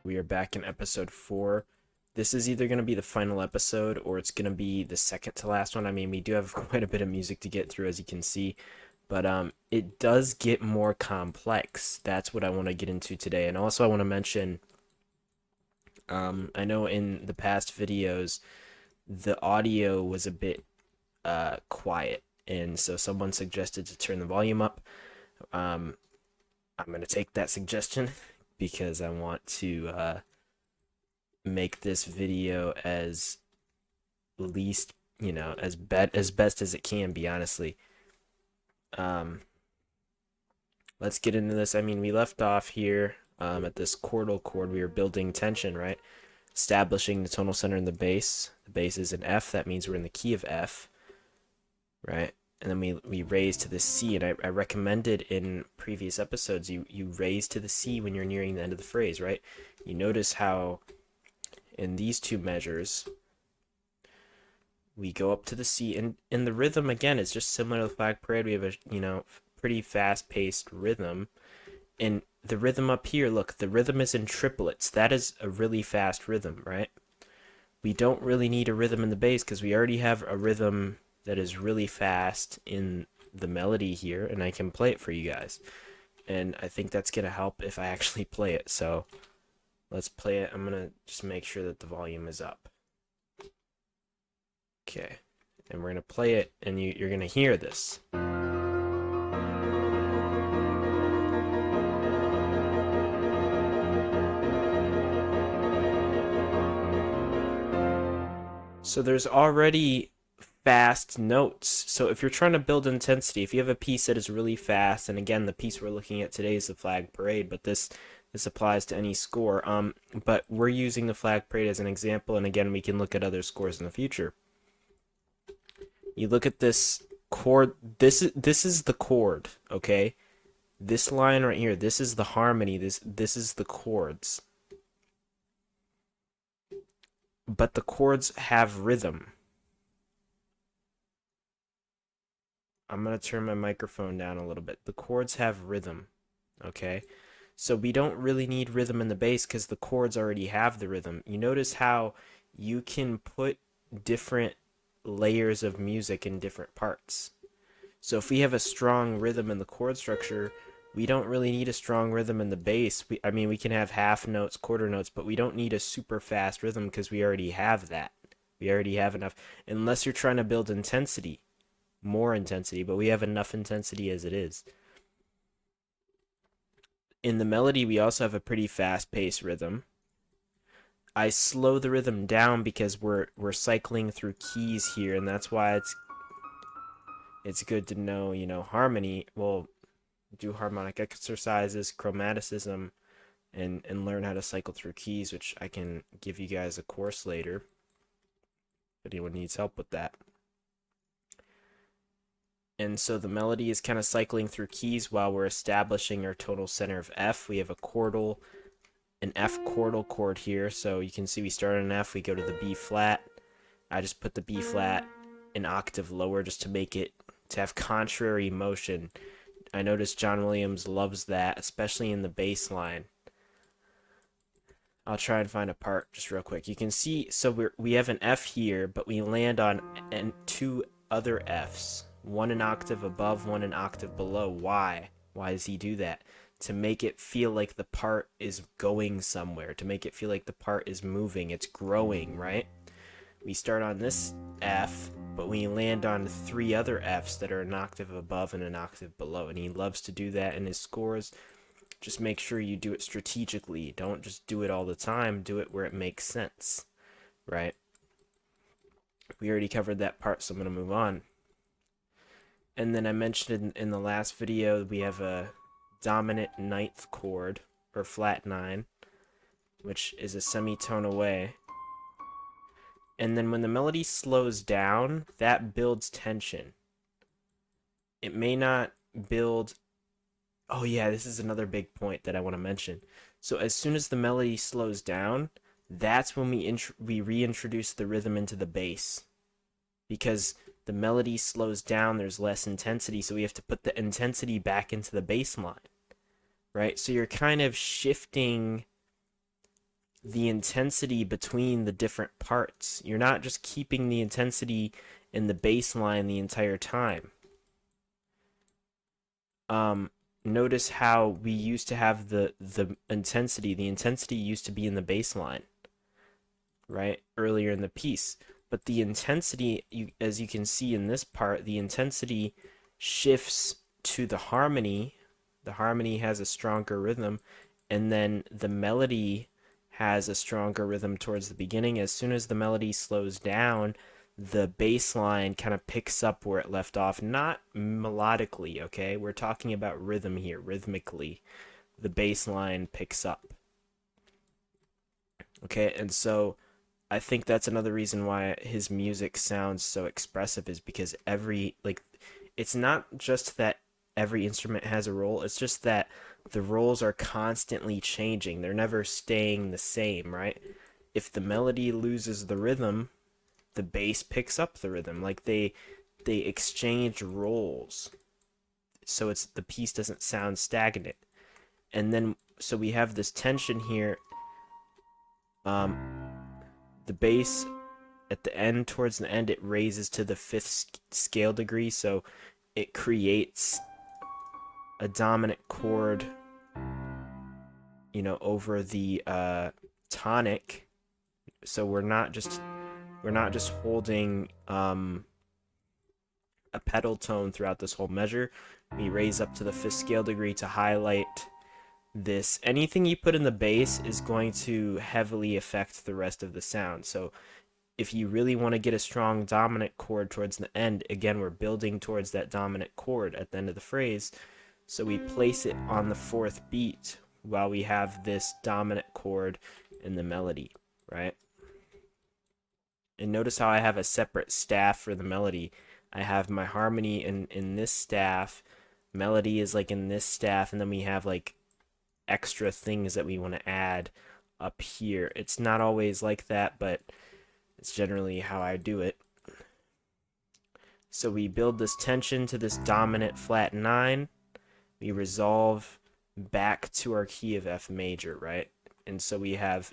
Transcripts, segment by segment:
We are back in episode 4. This is either going to be the final episode or it's going to be the second to last one. I mean, we do have quite a bit of music to get through, as you can see, but it does get more complex. That's what I want to get into today. And also, I want to mention I know in the past videos, the audio was a bit quiet, and so someone suggested to turn the volume up. Um, I'm going to take that suggestion because I want to make this video as least, as best as it can be, honestly. Um, let's get into this. I mean, we left off here at this chordal chord. We were building tension, right? Establishing the tonal center in the bass. The bass is in F. That means we're in the key of F, right? And then we raise to the C, and I recommended in previous episodes you raise to the C when you're nearing the end of the phrase, right? You notice how in these two measures we go up to the C, and in the rhythm again it's just similar to the flag parade. We have a pretty fast-paced rhythm, and the rhythm up here, look, the rhythm is in triplets. That is a really fast rhythm, right? We don't really need a rhythm in the bass because we already have a rhythm that is really fast in the melody here, and I can play it for you guys. And I think that's going to help if I actually play it. So let's play it. I'm going to just make sure that the volume is up. Okay. And we're going to play it, and you're going to hear this. So there's already fast notes. So if you're trying to build intensity, if you have a piece that is really fast, and again, the piece we're looking at today is the flag parade, but this applies to any score. But we're using the flag parade as an example, and again, we can look at other scores in the future. You look at this chord. This is the chord, okay? This line right here, this is the harmony. This is the chords. But the chords have rhythm. I'm going to turn my microphone down a little bit. The chords have rhythm, okay? So we don't really need rhythm in the bass because the chords already have the rhythm. You notice how you can put different layers of music in different parts. So if we have a strong rhythm in the chord structure, we don't really need a strong rhythm in the bass. I mean, we can have half notes, quarter notes, but we don't need a super fast rhythm because we already have that. We already have enough, unless you're trying to build intensity. More intensity, but we have enough intensity as it is. In the melody, we also have a pretty fast-paced rhythm. I slow the rhythm down because we're cycling through keys here, and that's why it's good to know, harmony. Well, do harmonic exercises, chromaticism, and learn how to cycle through keys, which I can give you guys a course later if anyone needs help with that. And so the melody is kind of cycling through keys while we're establishing our tonal center of F. We have an F chordal chord here. So you can see we start on F, we go to the B flat. I just put the B flat an octave lower just to make it, to have contrary motion. I notice John Williams loves that, especially in the bass line. I'll try and find a part just real quick. You can see, so we have an F here, but we land on two other Fs. One an octave above, one an octave below. Why? Why does he do that? To make it feel like the part is going somewhere. To make it feel like the part is moving. It's growing, right? We start on this F, but we land on three other Fs that are an octave above and an octave below. And he loves to do that in his scores. Just make sure you do it strategically. Don't just do it all the time. Do it where it makes sense, right? We already covered that part, so I'm going to move on. And then I mentioned in the last video, we have a dominant ninth chord, or flat 9, which is a semitone away. And then when the melody slows down, that builds tension. It may not build... Oh yeah, this is another big point that I want to mention. So as soon as the melody slows down, that's when we reintroduce the rhythm into the bass. Because the melody slows down, there's less intensity, so we have to put the intensity back into the bass line, right? So you're kind of shifting the intensity between the different parts. You're not just keeping the intensity in the bass line the entire time. Notice how we used to have the intensity. The intensity used to be in the bass line, right? Earlier in the piece. But the intensity, as you can see in this part, the intensity shifts to the harmony. The harmony has a stronger rhythm, and then the melody has a stronger rhythm towards the beginning. As soon as the melody slows down, the bass line kind of picks up where it left off, not melodically, okay? We're talking about rhythm here, rhythmically. The bass line picks up. Okay, and so I think that's another reason why his music sounds so expressive, is because it's not just that every instrument has a role, it's just that the roles are constantly changing. They're never staying the same, right? If the melody loses the rhythm, the bass picks up the rhythm. Like they exchange roles. So the piece doesn't sound stagnant. And then so we have this tension here. The bass at the end, towards the end, it raises to the fifth scale degree, so it creates a dominant chord, over the tonic. So we're not just holding a pedal tone throughout this whole measure. We raise up to the fifth scale degree to highlight this. Anything you put in the bass is going to heavily affect the rest of the sound. So if you really want to get a strong dominant chord towards the end, again, we're building towards that dominant chord at the end of the phrase. So we place it on the fourth beat while we have this dominant chord in the melody, right? And notice how I have a separate staff for the melody. I have my harmony in this staff, melody is like in this staff, and then we have like extra things that we want to add up here. It's not always like that, but it's generally how I do it. So we build this tension to this dominant flat 9. We resolve back to our key of F major, right? And so we have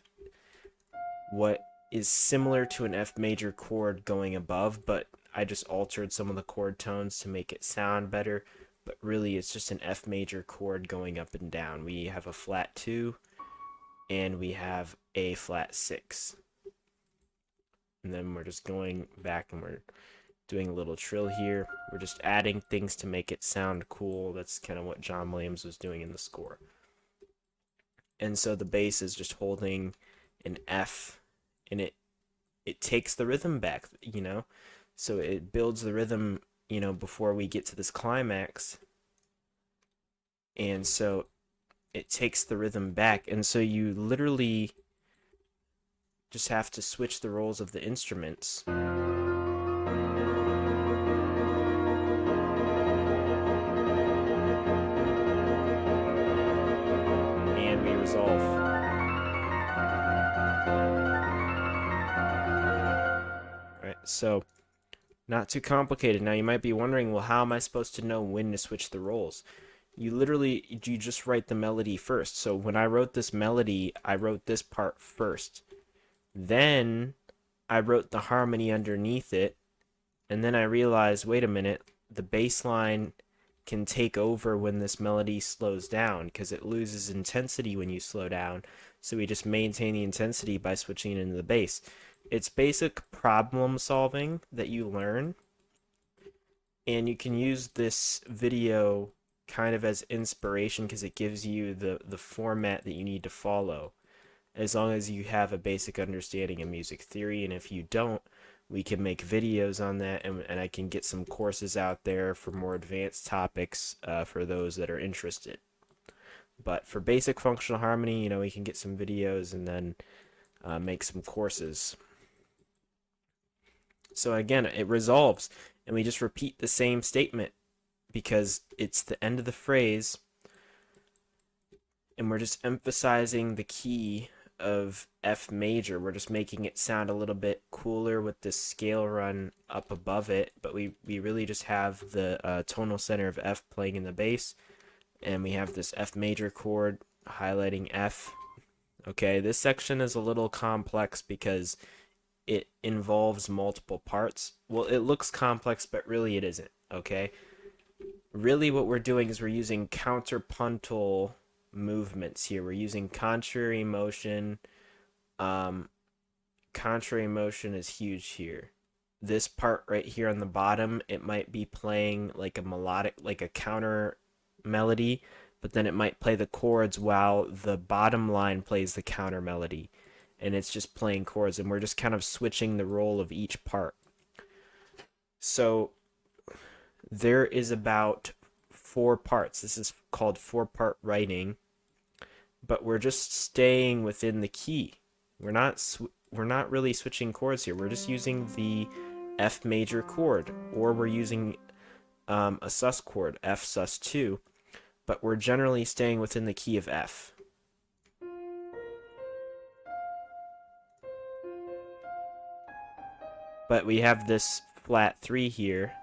what is similar to an F major chord going above, but I just altered some of the chord tones to make it sound better. But really, it's just an F major chord going up and down. We have a flat 2, and we have a flat 6. And then we're just going back and we're doing a little trill here. We're just adding things to make it sound cool. That's kind of what John Williams was doing in the score. And so the bass is just holding an F, and it takes the rhythm back, So it builds the rhythm, before we get to this climax. And so it takes the rhythm back. And so you literally just have to switch the roles of the instruments. And we resolve. Right, so not too complicated. Now you might be wondering, well, how am I supposed to know when to switch the roles? You just write the melody first. So when I wrote this melody, I wrote this part first. Then I wrote the harmony underneath it, and then I realized, wait a minute, the bass line can take over when this melody slows down, because it loses intensity when you slow down. So we just maintain the intensity by switching it into the bass. It's basic problem solving that you learn, and you can use this video kind of as inspiration because it gives you the format that you need to follow, as long as you have a basic understanding of music theory. And if you don't, we can make videos on that, and I can get some courses out there for more advanced topics for those that are interested. But for basic functional harmony, we can get some videos and then make some courses. So again, it resolves, and we just repeat the same statement because it's the end of the phrase, and we're just emphasizing the key of F major. We're just making it sound a little bit cooler with this scale run up above it, but we really just have the tonal center of F playing in the bass, and we have this F major chord highlighting F, Okay, this section is a little complex because it involves multiple parts. Well, it looks complex, but really it isn't, okay? Really what we're doing is we're using counterpuntal movements here. We're using contrary motion. Um, Contrary motion is huge here. This part right here on the bottom, it might be playing like a melodic, like a counter melody, but then it might play the chords while the bottom line plays the counter melody. And it's just playing chords, and we're just kind of switching the role of each part. So there is about 4 parts. This is called 4-part writing, but we're just staying within the key. We're not really switching chords here. We're just using the F major chord, or we're using a sus chord, F sus2, but we're generally staying within the key of F. But we have this flat 3 here,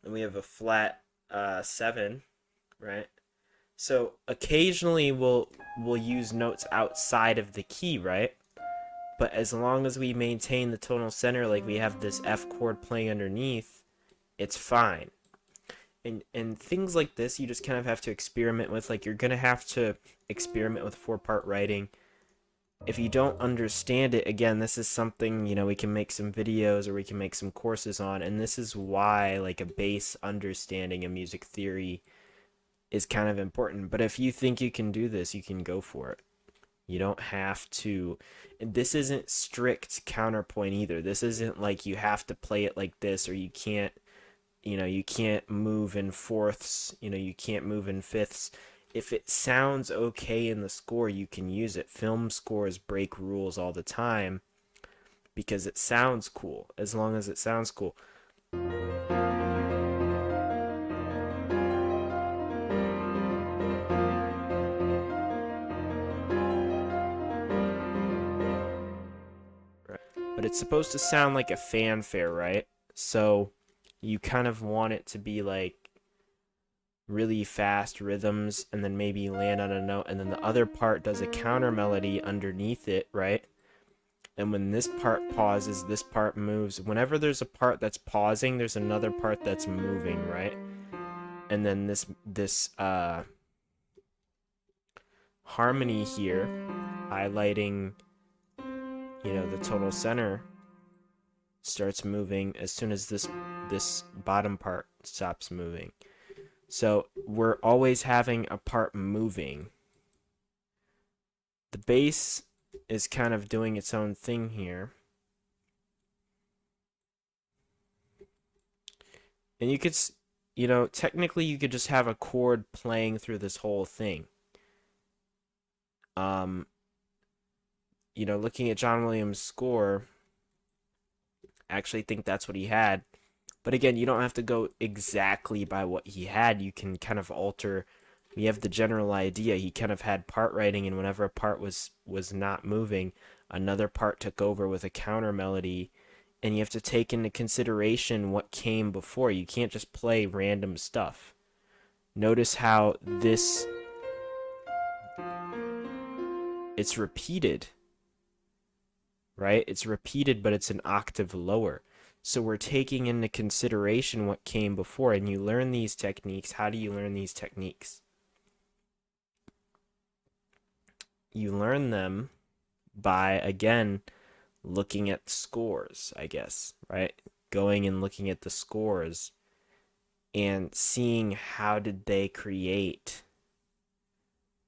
and we have a flat 7, right? So occasionally we'll use notes outside of the key, right? But as long as we maintain the tonal center, like we have this F chord playing underneath, it's fine. And things like this you just kind of have to experiment with. Like, you're gonna have to experiment with 4-part writing. If you don't understand it, again, this is something, you know, we can make some videos or we can make some courses on, and this is why like a base understanding of music theory is kind of important. But if you think you can do this, you can go for it. You don't have to. And this isn't strict counterpoint either. This isn't like you have to play it like this, or you can't, you know, you can't move in fourths, you know, you can't move in fifths. If it sounds okay in the score, you can use it. Film scores break rules all the time because it sounds cool, as long as it sounds cool. Right. But it's supposed to sound like a fanfare, right? So you kind of want it to be like really fast rhythms, and then maybe land on a note, and then the other part does a counter melody underneath it, right? And when this part pauses, this part moves. Whenever there's a part that's pausing, there's another part that's moving, right? And then this harmony here, highlighting, you know, the tonal center, starts moving as soon as this bottom part stops moving. So we're always having a part moving. The bass is kind of doing its own thing here. And you could, you know, technically you could just have a chord playing through this whole thing. You know, looking at John Williams' score, I actually think that's what he had. But again, you don't have to go exactly by what he had. You can kind of alter. We have the general idea. He kind of had part writing, and whenever a part was not moving, another part took over with a counter melody, and you have to take into consideration what came before. You can't just play random stuff. Notice how this, it's repeated, right? It's repeated, but it's an octave lower. So we're taking into consideration what came before, and you learn these techniques. How do you learn these techniques? You learn them by, again, looking at scores, I guess, right? Going and looking at the scores and seeing how did they create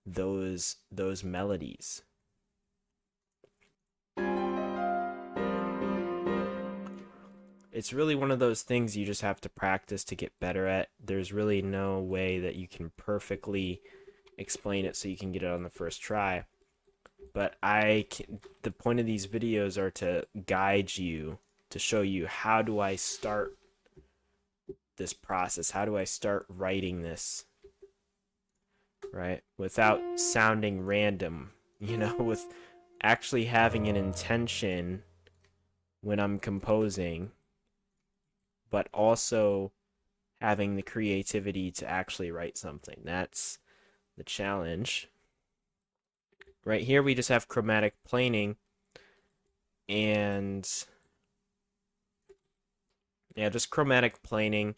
those melodies. It's really one of those things you just have to practice to get better at. There's really no way that you can perfectly explain it so you can get it on the first try. But the point of these videos are to guide you, to show you, how do I start this process? How do I start writing this, right? Without sounding random, you know, with actually having an intention when I'm composing, but also having the creativity to actually write something. That's the challenge. Right here we just have chromatic planing, and yeah, just chromatic planing.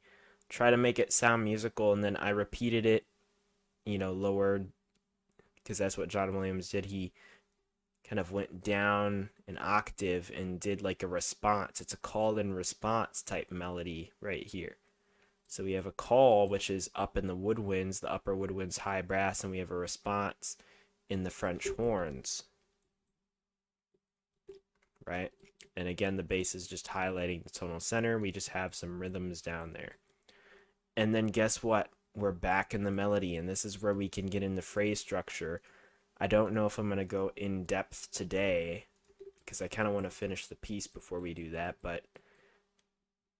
Try to make it sound musical, and then I repeated it, lowered, because that's what John Williams did. He kind of went down an octave and did like a response. It's a call and response type melody right here. So we have a call, which is up in the woodwinds, the upper woodwinds high brass, and we have a response in the French horns, right? And again, the bass is just highlighting the tonal center. We just have some rhythms down there. And then guess what? We're back in the melody, and this is where we can get into phrase structure. I don't know if I'm going to go in depth today because I kind of want to finish the piece before we do that, but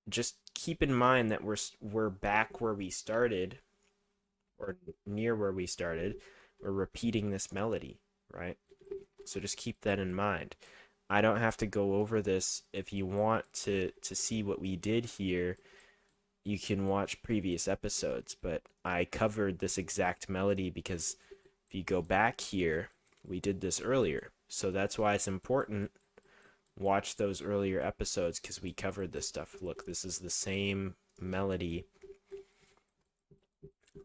just keep in mind that we're back where we started, or near where we started. We're repeating this melody, right? So just keep that in mind. I don't have to go over this. If you want to see what we did here, you can watch previous episodes, but I covered this exact melody because if you go back here, we did this earlier. So that's why it's important. Watch those earlier episodes because we covered this stuff. Look, this is the same melody.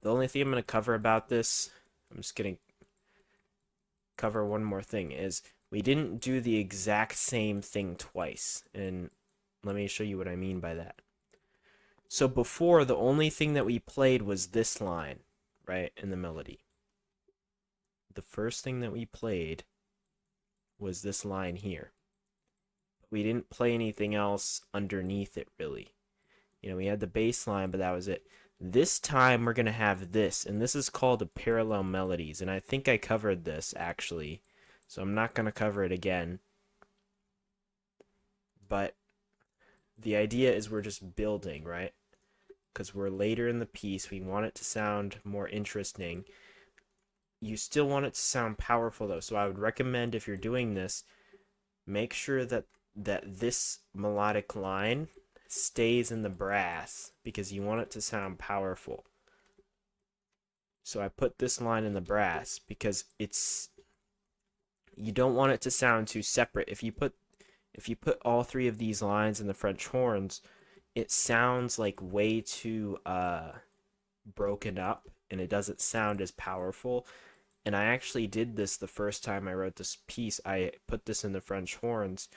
The only thing I'm going to cover about this, I'm just going to cover one more thing, is we didn't do the exact same thing twice. And let me show you what I mean by that. So before, the only thing that we played was this line, right, in the melody. The first thing that we played was this line here. We didn't play anything else underneath it, really. We had the bass line, but that was it. This time we're going to have this, and this is called a parallel melodies, and I think I covered this, actually, so I'm not going to cover it again. But the idea is we're just building, right? Because we're later in the piece, we want it to sound more interesting. You still want it to sound powerful, though, so I would recommend if you're doing this, make sure that this melodic line stays in the brass because you want it to sound powerful. So I put this line in the brass because you don't want it to sound too separate. If you put all three of these lines in the French horns, it sounds like way too broken up and it doesn't sound as powerful. And I actually did this the first time I wrote this piece. I put this in the French horns.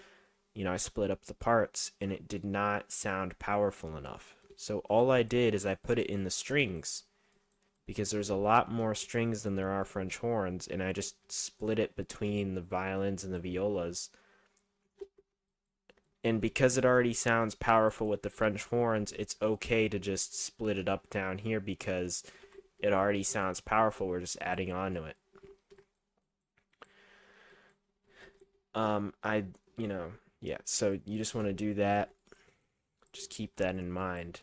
I split up the parts and it did not sound powerful enough. So all I did is I put it in the strings because there's a lot more strings than there are French horns, and I just split it between the violins and the violas. And because it already sounds powerful with the French horns, it's okay to just split it up down here because it already sounds powerful. We're just adding on to it. Yeah, so you just want to do that. Just keep that in mind.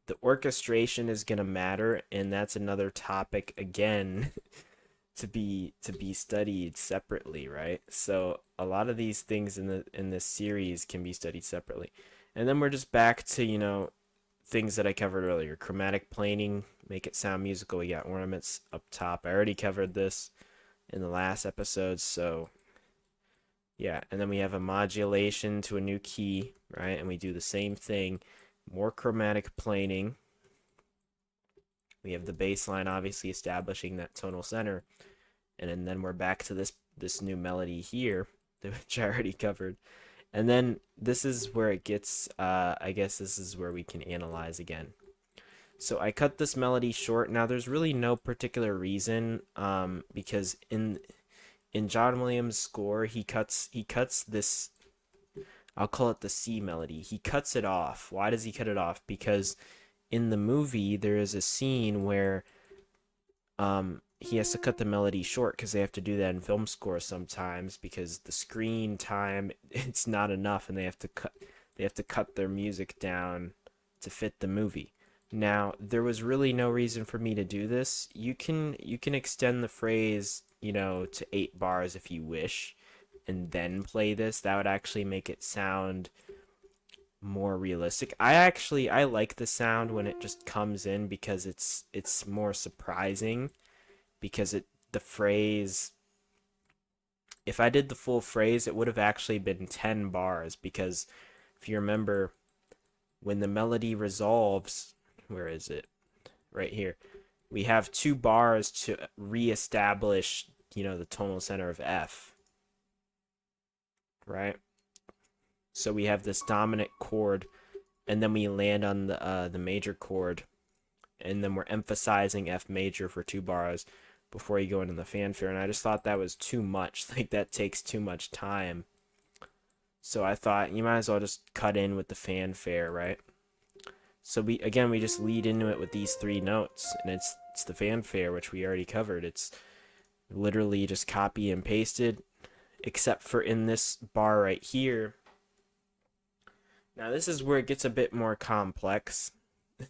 The orchestration is going to matter, and that's another topic again to be studied separately, right? So a lot of these things in this series can be studied separately. And then we're just back to, things that I covered earlier. Chromatic planing, make it sound musical. We got ornaments up top. I already covered this in the last episode, so yeah. And then we have a modulation to a new key, right? And we do the same thing. More chromatic planing. We have the bass line obviously establishing that tonal center. And then we're back to this new melody here, which I already covered. And then this is where it gets, I guess this is where we can analyze again. So I cut this melody short. Now there's really no particular reason, because in John Williams' score, he cuts this, I'll call it the C melody. He cuts it off. Why does he cut it off? Because in the movie, there is a scene where he has to cut the melody short because they have to do that in film scores sometimes because the screen time, it's not enough, and they have to cut their music down to fit the movie. Now, there was really no reason for me to do this. You can extend the phrase, to 8 bars if you wish, and then play this. That would actually make it sound more realistic. I like the sound when it just comes in because it's more surprising because the phrase, if I did the full phrase, it would have actually been 10 bars, because if you remember, when the melody resolves, where is it? Right here. We have 2 bars to reestablish, the tonal center of F, right? So we have this dominant chord, and then we land on the major chord, and then we're emphasizing F major for 2 bars before you go into the fanfare. And I just thought that was too much. Like, that takes too much time. So I thought you might as well just cut in with the fanfare, right? So we just lead into it with these 3 notes, and it's the fanfare, which we already covered. It's literally just copy and pasted, except for in this bar right here. Now this is where it gets a bit more complex.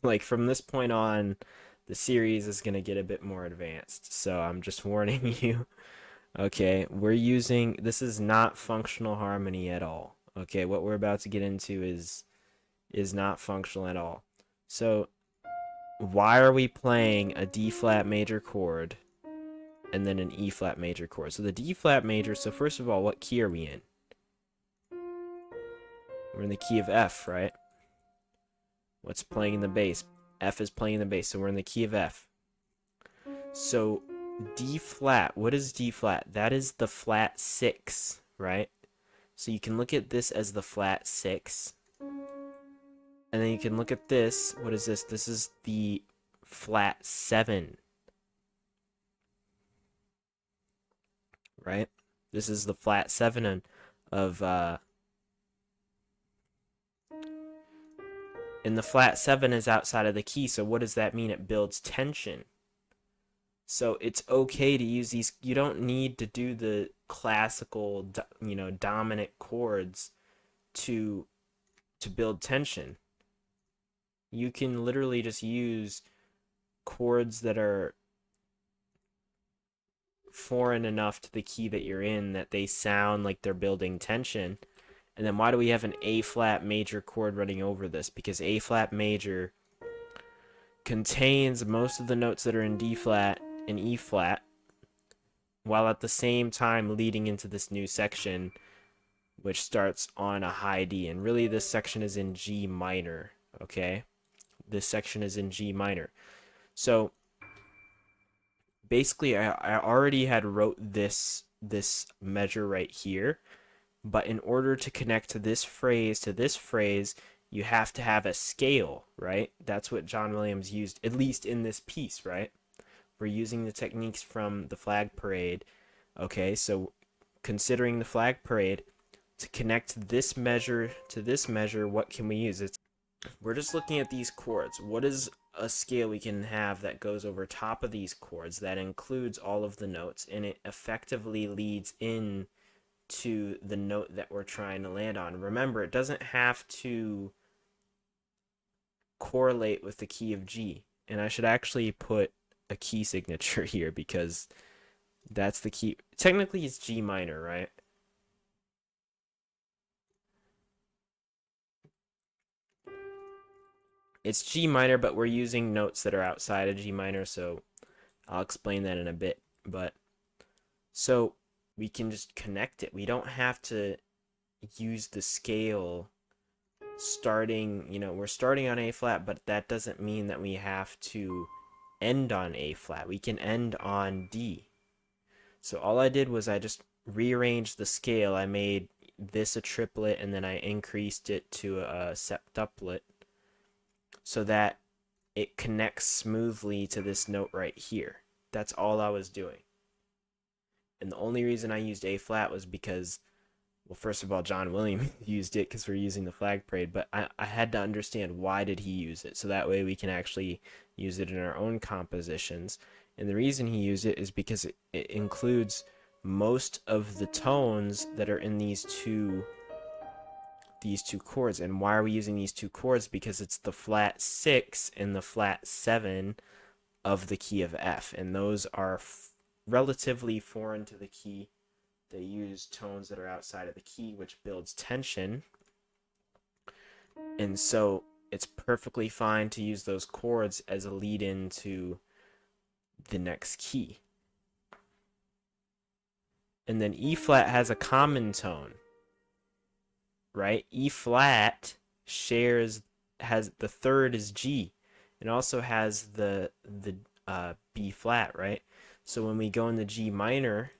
Like, from this point on, the series is going to get a bit more advanced. So I'm just warning you. Okay, this is not functional harmony at all. Okay, what we're about to get into is not functional at all. So why are we playing a D flat major chord and then an E flat major chord? So the D flat major, so first of all, what key are we in? We're in the key of F, right? What's playing in the bass? F is playing in the bass, so we're in the key of F. So D flat, what is D flat? That is the flat 6, right? So you can look at this as the flat 6. And then you can look at this. What is this? This is the flat 7. Right? This is the flat 7 of and the flat 7 is outside of the key, so what does that mean? It builds tension. So it's okay to use these. You don't need to do the classical, dominant chords to build tension. You can literally just use chords that are foreign enough to the key that you're in that they sound like they're building tension. And then why do we have an A flat major chord running over this? Because A flat major contains most of the notes that are in D flat and E flat, while at the same time leading into this new section, which starts on a high D. And really, this section is in G minor, okay? This section is in G minor. So basically, I already had wrote this measure right here, but in order to connect to this phrase, you have to have a scale, right? That's what John Williams used, at least in this piece, right? We're using the techniques from the Flag Parade. Okay, so considering the Flag Parade, to connect this measure to this measure, what can we use? We're just looking at these chords. What is a scale we can have that goes over top of these chords that includes all of the notes, and it effectively leads in to the note that we're trying to land on? Remember, it doesn't have to correlate with the key of G. And I should actually put a key signature here, because that's the key. Technically, it's G minor, right? It's G minor, but we're using notes that are outside of G minor, so I'll explain that in a bit. But so we can just connect it. We don't have to use the scale starting, we're starting on A flat, but that doesn't mean that we have to end on A flat. We can end on D. So all I did was I just rearranged the scale. I made this a triplet, and then I increased it to a septuplet so that it connects smoothly to this note right here. That's all I was doing. And the only reason I used A flat was because, well, first of all, John Williams used it because we're using the Flag Parade, but I had to understand why did he use it, so that way we can actually use it in our own compositions. And the reason he used it is because it includes most of the tones that are in these two chords. And why are we using these 2 chords? Because it's the flat 6 and the flat 7 of the key of F, and those are relatively foreign to the key. They use tones that are outside of the key, which builds tension. And so it's perfectly fine to use those chords as a lead-in to the next key. and then E flat has a common tone, right? E flat shares, has the third is G, and also has the B flat, right? So when we go in the G minor,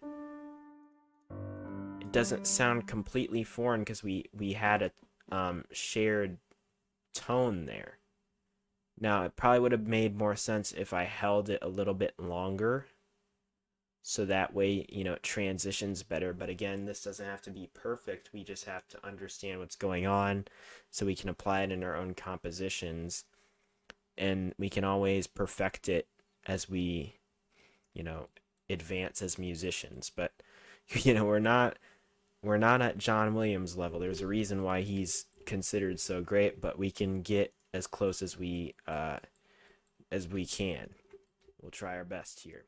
it doesn't sound completely foreign because we had a shared tone there. Now it probably would have made more sense if I held it a little bit longer, so that way, you know, it transitions better. But again, this doesn't have to be perfect. We just have to understand what's going on so we can apply it in our own compositions, and we can always perfect it as we, you know, advance as musicians. But you know, we're not at John Williams level. There's a reason why he's considered so great, but we can get as close as we can. We'll try our best here.